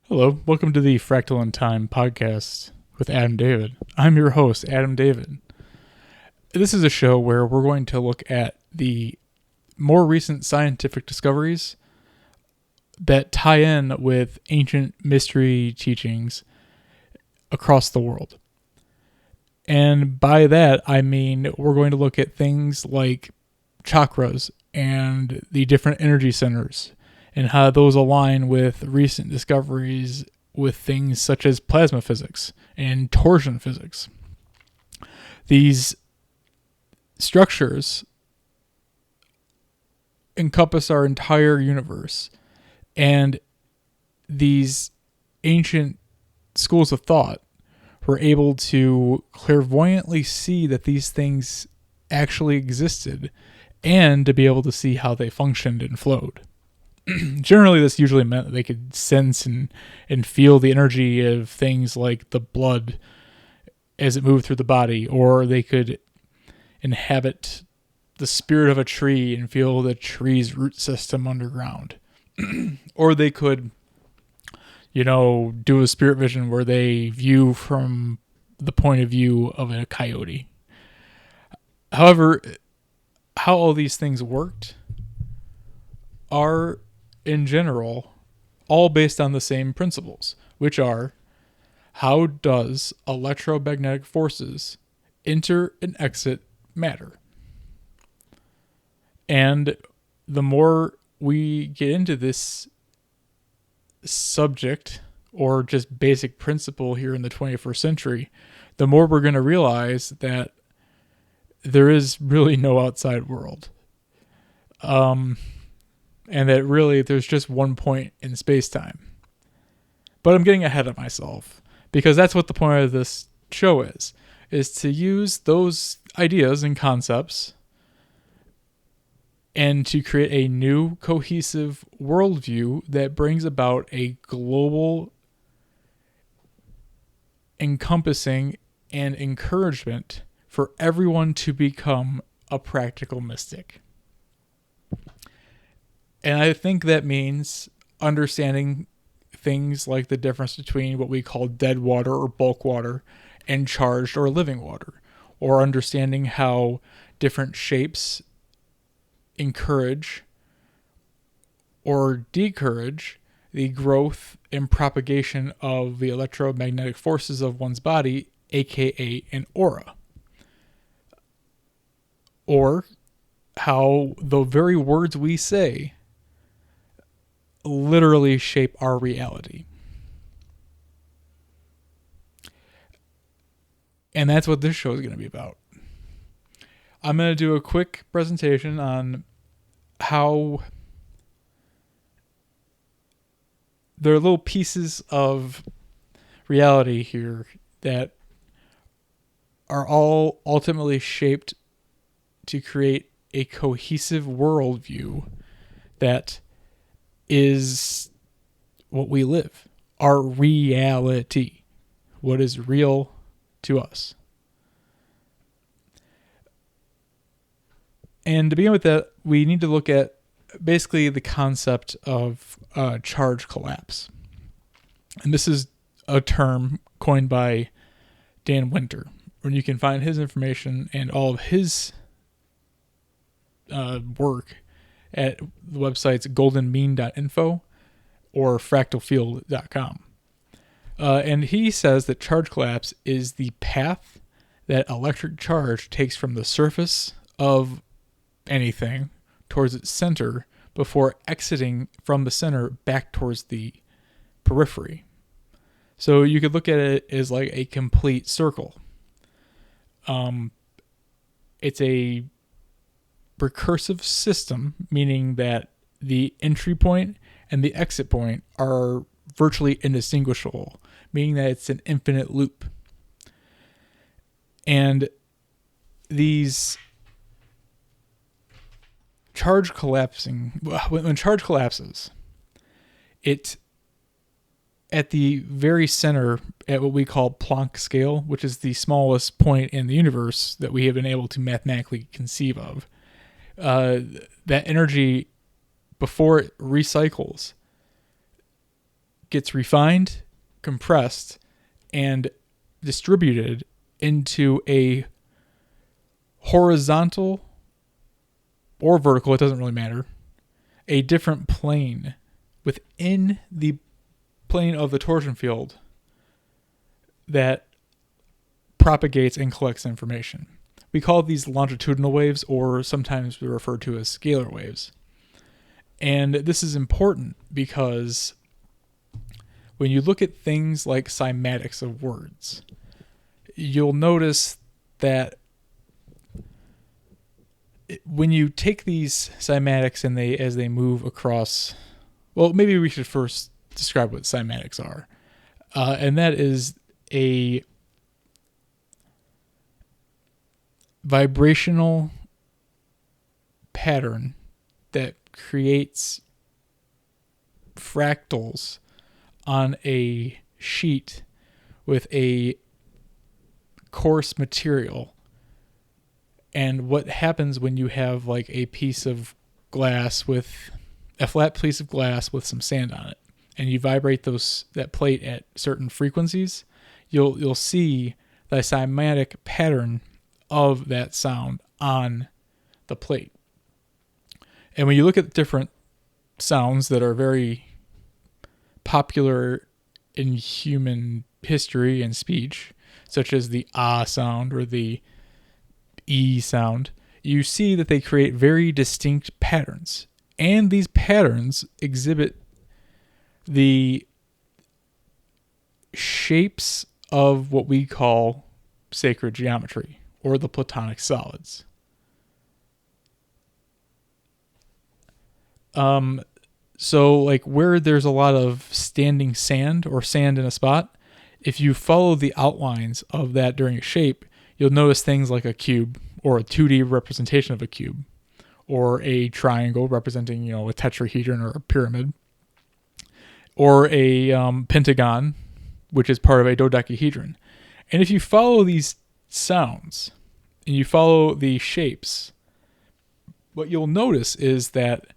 Hello, welcome to the Fractal in Time podcast with Adam David. I'm your host, Adam David. This is a show where we're going to look at the more recent scientific discoveries that tie in with ancient mystery teachings across the world. And by that, I mean we're going to look at things like chakras and the different energy centers and how those align with recent discoveries with things such as plasma physics and torsion physics. These structures encompass our entire universe, and these ancient schools of thought were able to clairvoyantly see that these things actually existed and to be able to see how they functioned and flowed. Generally, this usually meant that they could sense and feel the energy of things like the blood as it moved through the body, or they could inhabit the spirit of a tree and feel the tree's root system underground. Or they could, do a spirit vision where they view from the point of view of a coyote. However, how all these things worked are, in general, all based on the same principles, which are: how does electromagnetic forces enter and exit matter? And the more we get into this subject, or just basic principle here in the 21st century, the more we're going to realize that there is really no outside world. And that really there's just one point in space-time. But I'm getting ahead of myself, because that's what the point of this show is to use those ideas and concepts and to create a new cohesive worldview that brings about a global encompassing and encouragement for everyone to become a practical mystic. And I think that means understanding things like the difference between what we call dead water or bulk water and charged or living water, or understanding how different shapes encourage or decourage the growth and propagation of the electromagnetic forces of one's body, aka an aura. Or how the very words we say literally shape our reality. And that's what this show is going to be about. I'm going to do a quick presentation on how there are little pieces of reality here that are all ultimately shaped to create a cohesive worldview that is what we live, our reality, what is real to us. And to begin with that, we need to look at basically the concept of charge collapse. And this is a term coined by Dan Winter, where you can find his information and all of his work at the websites goldenmean.info or fractalfield.com. And he says that charge collapse is the path that electric charge takes from the surface of anything towards its center before exiting from the center back towards the periphery. So you could look at it as like a complete circle. It's a recursive system, meaning that the entry point and the exit point are virtually indistinguishable, meaning that it's an infinite loop. And these charge collapsing, when charge collapses, it at the very center, at what we call Planck scale, which is the smallest point in the universe that we have been able to mathematically conceive of, that energy, before it recycles, gets refined, compressed, and distributed into a horizontal or vertical, it doesn't really matter, a different plane within the plane of the torsion field that propagates and collects information. We call these longitudinal waves, or sometimes we refer to as scalar waves. And this is important because when you look at things like cymatics of words, you'll notice that when you take these cymatics and as they move across, well, maybe we should first describe what cymatics are. And that is a vibrational pattern that creates fractals on a sheet with a coarse material. And what happens when you have like a piece of glass with a flat piece of glass with some sand on it, and you vibrate that plate at certain frequencies, you'll see the cymatic pattern of that sound on the plate. And when you look at different sounds that are very popular in human history and speech, such as the ah sound or the E sound, you see that they create very distinct patterns. And these patterns exhibit the shapes of what we call sacred geometry, or the Platonic solids. So like where there's a lot of standing sand or sand in a spot, if you follow the outlines of that during a shape, you'll notice things like a cube or a 2D representation of a cube, or a triangle representing, a tetrahedron or a pyramid, or a pentagon, which is part of a dodecahedron. And if you follow these sounds and you follow the shapes, what you'll notice is that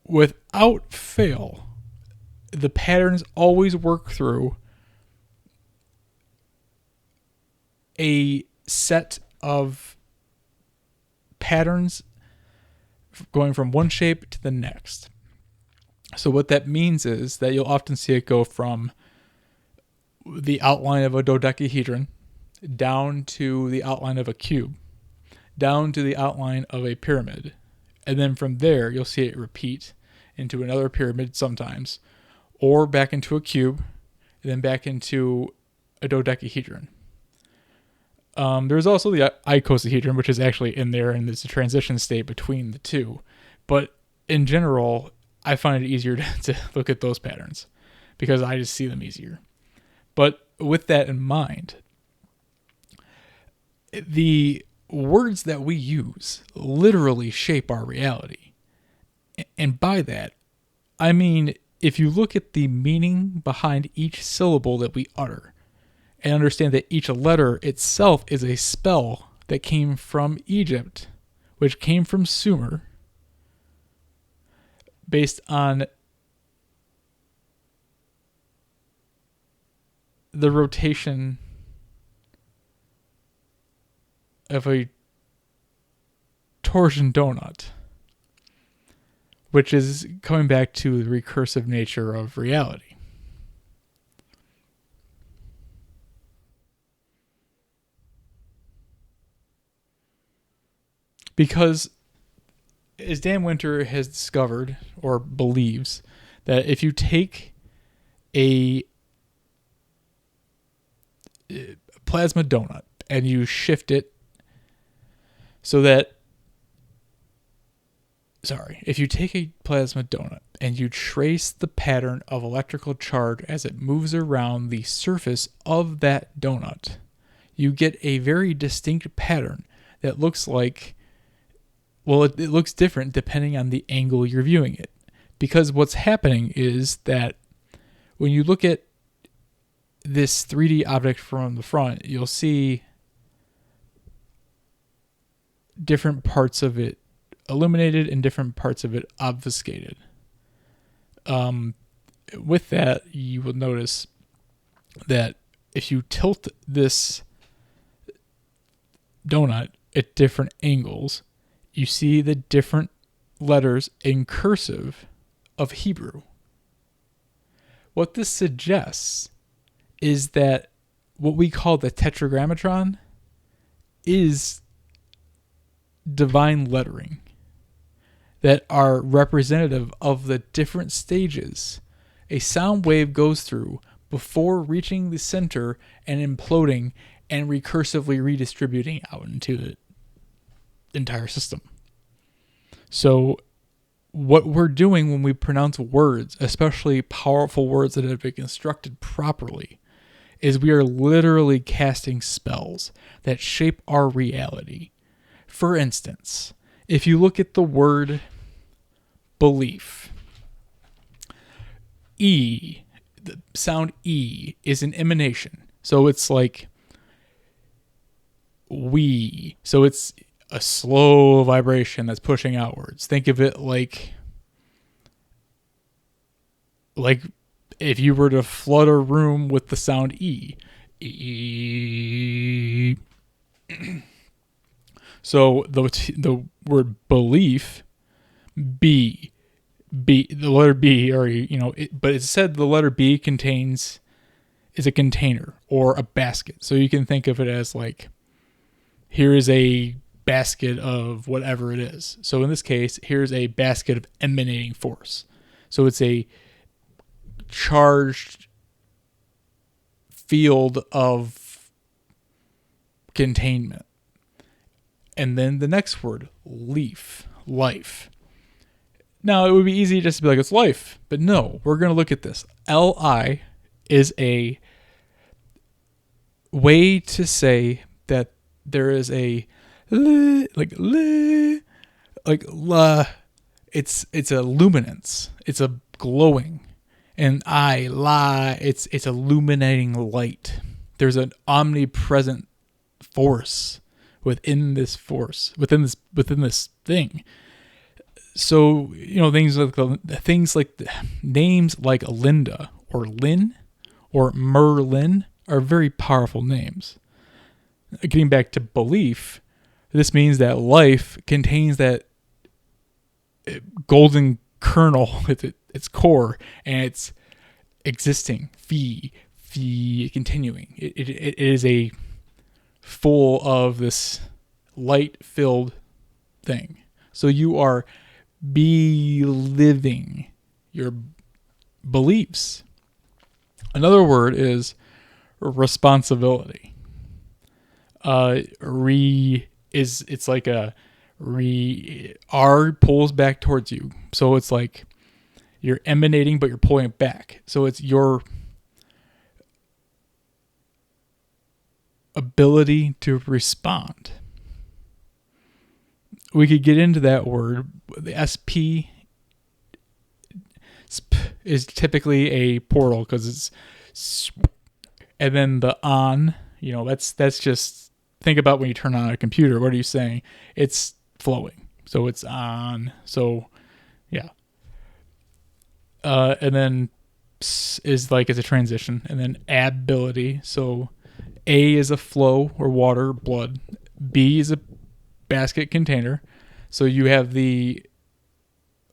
without fail, the patterns always work through a set of patterns going from one shape to the next. So what that means is that you'll often see it go from the outline of a dodecahedron down to the outline of a cube, down to the outline of a pyramid. And then from there, you'll see it repeat into another pyramid sometimes, or back into a cube, and then back into a dodecahedron. There's also the icosahedron, which is actually in there, and there's a transition state between the two. But in general, I find it easier to look at those patterns because I just see them easier. But with that in mind, the words that we use literally shape our reality. And by that, I mean, if you look at the meaning behind each syllable that we utter, and understand that each letter itself is a spell that came from Egypt, which came from Sumer, based on the rotation of a torsion donut, which is coming back to the recursive nature of reality. Because as Dan Winter has discovered or believes, that if you take a plasma donut and you shift it if you take a plasma donut and you trace the pattern of electrical charge as it moves around the surface of that donut, you get a very distinct pattern that looks like, well, it looks different depending on the angle you're viewing it. Because what's happening is that when you look at this 3D object from the front, you'll see different parts of it illuminated and different parts of it obfuscated. with that, you will notice that if you tilt this donut at different angles, you see the different letters in cursive of Hebrew. What this suggests is that what we call the Tetr Gammatron is divine lettering that are representative of the different stages a sound wave goes through before reaching the center and imploding and recursively redistributing out into the entire system. So what we're doing when we pronounce words, especially powerful words that have been constructed properly, is we are literally casting spells that shape our reality. For instance, if you look at the word belief, E, the sound E is an emanation. So it's like we. So it's a slow vibration that's pushing outwards. Think of it like if you were to flood a room with the sound E. E. So the word belief, B, the letter B, or but it said the letter B is a container or a basket. So you can think of it as like, here is a basket of whatever it is. So in this case, here's a basket of emanating force. So it's a charged field of containment. And then the next word, leaf, life. Now, it would be easy just to be like, it's life. But no, we're going to look at this. Li is a way to say that there is a like la. It's a luminance. It's a glowing. And it's illuminating light. There's an omnipresent force within this thing. So, things like names like Linda or Lynn or Merlin are very powerful names. Getting back to belief, this means that life contains that golden kernel at its core, and it's existing, continuing. It is a full of this light-filled thing. So you are living your beliefs. Another word is responsibility. It's like a R pulls back towards you. So it's like you're emanating, but you're pulling it back. So it's your ability to respond. We could get into that word. The SP is typically a portal because it's, and then the on, that's just, think about when you turn on a computer. What are you saying? It's flowing. So it's on. So yeah. And then is like it's a transition, and then ability. So A is a flow or water, blood. B is a basket container. So you have the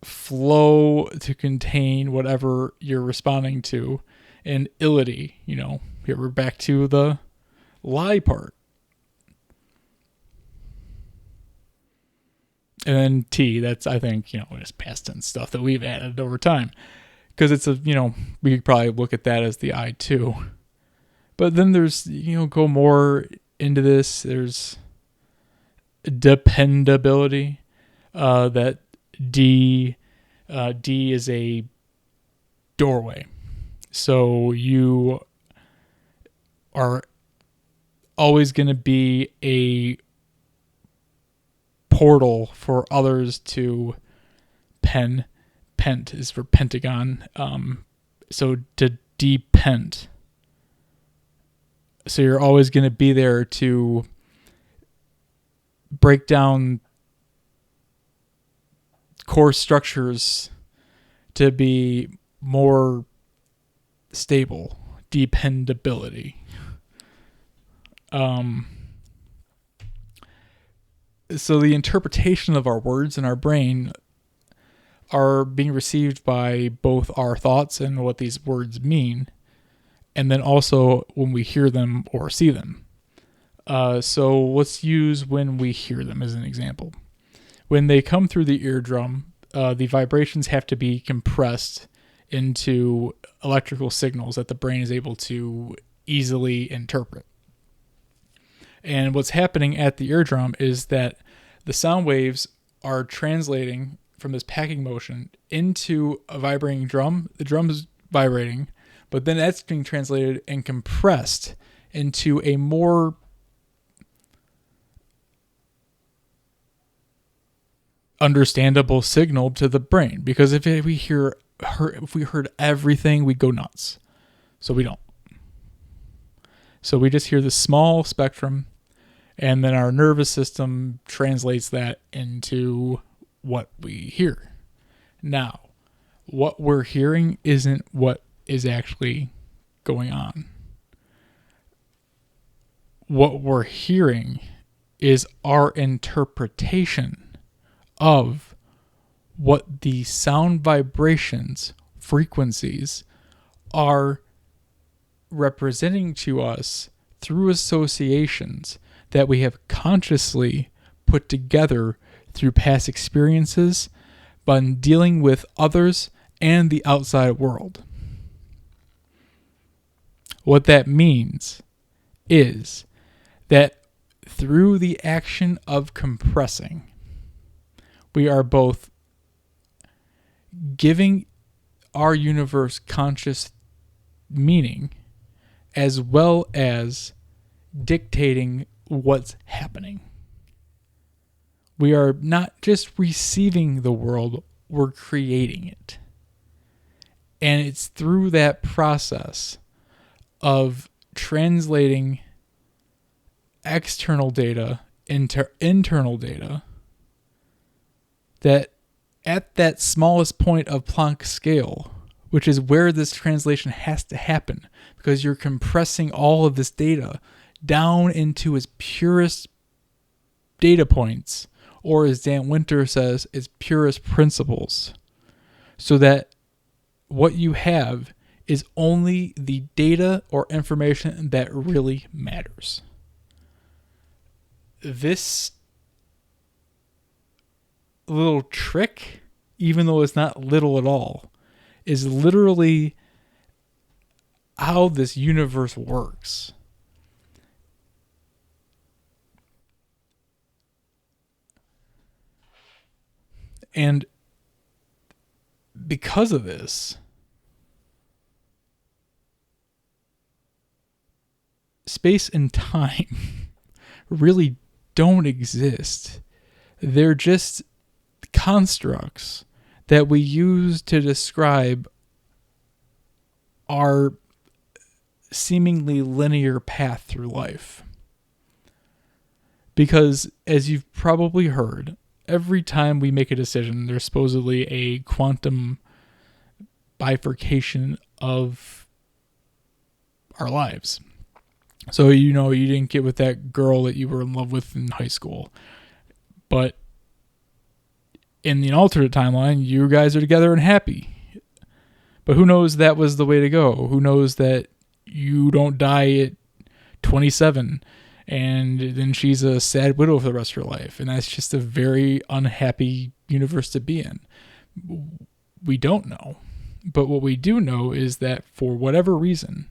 flow to contain whatever you're responding to. And ility, here we're back to the lie part. And then T, that's, I think, just past tense stuff that we've added over time. Because it's we could probably look at that as the I too. But then there's, go more into this. There's dependability. That D is a doorway. So you are always going to be a portal for others to pent is for pentagon. So to depend. So you're always going to be there to break down core structures to be more stable, dependability. So the interpretation of our words in our brain are being received by both our thoughts and what these words mean, and then also when we hear them or see them. So let's use when we hear them as an example. When they come through the eardrum, the vibrations have to be compressed into electrical signals that the brain is able to easily interpret. And what's happening at the eardrum is that the sound waves are translating from this packing motion into a vibrating drum. The drum is vibrating, but then that's being translated and compressed into a more understandable signal to the brain. Because if we heard everything, we'd go nuts. So we don't. So we just hear the small spectrum, and then our nervous system translates that into what we hear. Now, what we're hearing isn't what is actually going on. What we're hearing is our interpretation of what the sound vibrations, frequencies, are representing to us through associations that we have consciously put together through past experiences, but in dealing with others and the outside world. What that means is that through the action of compressing, we are both giving our universe conscious meaning as well as dictating what's happening. We are not just receiving the world, we're creating it. And it's through that process of translating external data into internal data that at that smallest point of Planck's scale, which is where this translation has to happen, because you're compressing all of this data down into its purest data points, or as Dan Winter says, its purest principles, so that what you have is only the data or information that really matters. This little trick, even though it's not little at all, is literally how this universe works. And because of this, space and time really don't exist. They're just constructs that we use to describe our seemingly linear path through life. Because, as you've probably heard, every time we make a decision, there's supposedly a quantum bifurcation of our lives. So, you didn't get with that girl that you were in love with in high school. But in the alternate timeline, you guys are together and happy. But who knows that was the way to go? Who knows that you don't die at 27 and then she's a sad widow for the rest of her life? And that's just a very unhappy universe to be in. We don't know. But what we do know is that for whatever reason,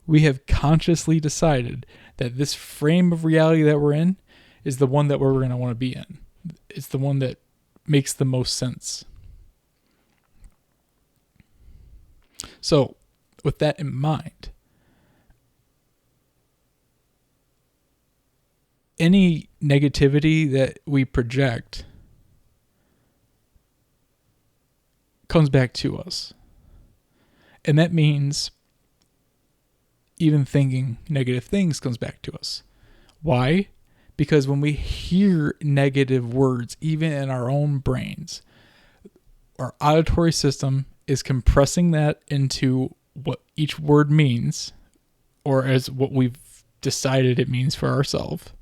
we have consciously decided that this frame of reality that we're in is the one that we're going to want to be in. It's the one that makes the most sense. So, with that in mind, any negativity that we project comes back to us. And that means even thinking negative things comes back to us. Why? Because when we hear negative words, even in our own brains, our auditory system is compressing that into what each word means, or as what we've decided it means for ourselves,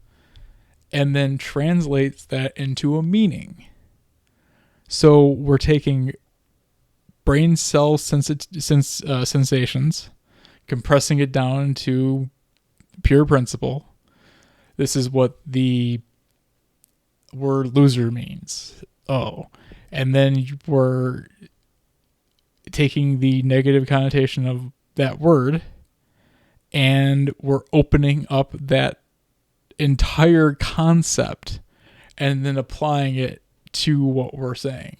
and then translates that into a meaning. So we're taking brain cell sensations, compressing it down to pure principle. This is what the word loser means. Oh, and then we're taking the negative connotation of that word and we're opening up that entire concept and then applying it to what we're saying.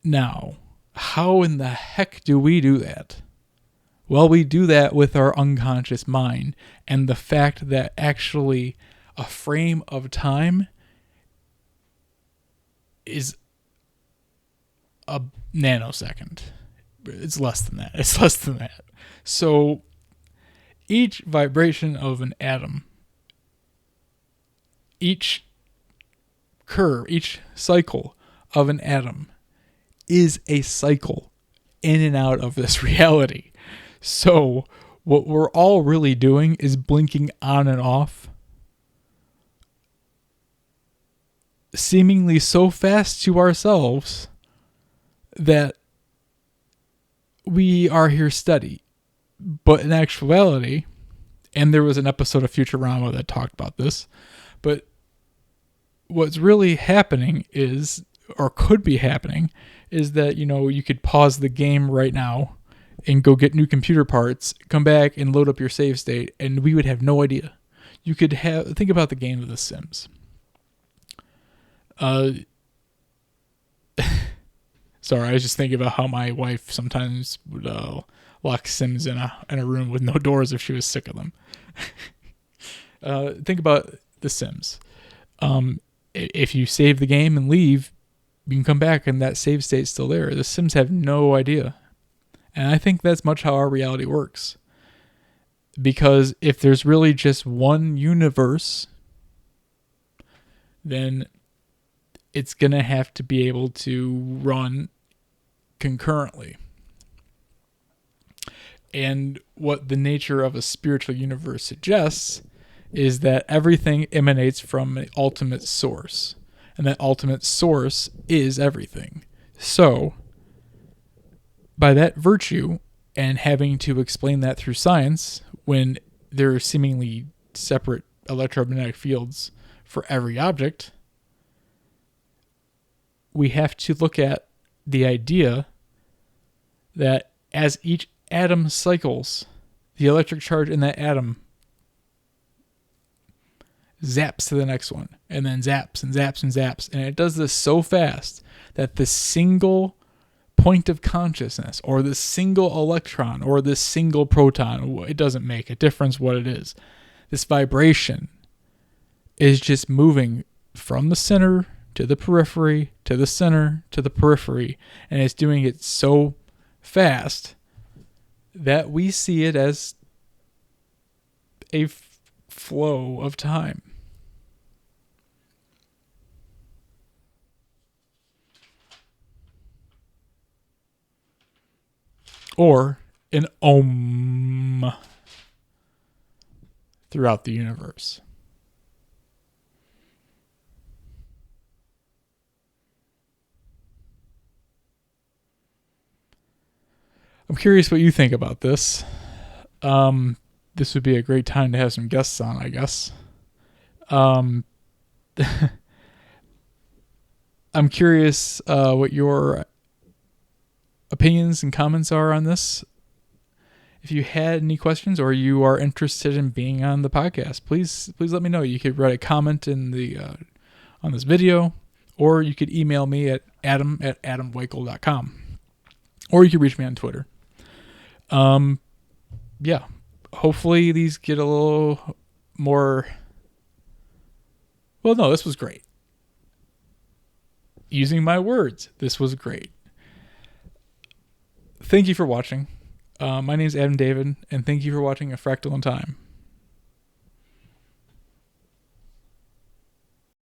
Now, how in the heck do we do that? Well, we do that with our unconscious mind and the fact that actually a frame of time is a nanosecond. It's less than that. So each vibration of an atom, each curve, each cycle of an atom is a cycle in and out of this reality. So what we're all really doing is blinking on and off, seemingly so fast to ourselves that we are here steady. But in actuality, and there was an episode of Futurama that talked about this, but what's really happening is, or could be happening, is that, you could pause the game right now and go get new computer parts, come back and load up your save state, and we would have no idea. You could think about the game of The Sims. Sorry, I was just thinking about how my wife sometimes would lock Sims in a room with no doors if she was sick of them. Think about The Sims. If you save the game and leave, you can come back and that save state's still there. The Sims have no idea. And I think that's much how our reality works. Because if there's really just one universe, then it's going to have to be able to run concurrently. And what the nature of a spiritual universe suggests is that everything emanates from an ultimate source. And that ultimate source is everything. So, by that virtue, and having to explain that through science, when there are seemingly separate electromagnetic fields for every object, we have to look at the idea that as each atom cycles, the electric charge in that atom zaps to the next one, and then zaps and zaps and zaps, and it does this so fast that the single point of consciousness, or the single electron, or the single proton, it doesn't make a difference what it is. This vibration is just moving from the center to the periphery, to the center, to the periphery, and it's doing it so fast that we see it as a flow of time. Or an ohm throughout the universe. I'm curious what you think about this. This would be a great time to have some guests on, I guess. I'm curious what your opinions and comments are on this. If you had any questions or you are interested in being on the podcast, please let me know. You could write a comment in the on this video, or you could email me at adam@adamweichel.com, or you could reach me on Twitter. Yeah, hopefully these get a little more. Well, no, this was great. Using my words, this was great. Thank you for watching. My name is Adam David, and thank you for watching A Fractal in Time.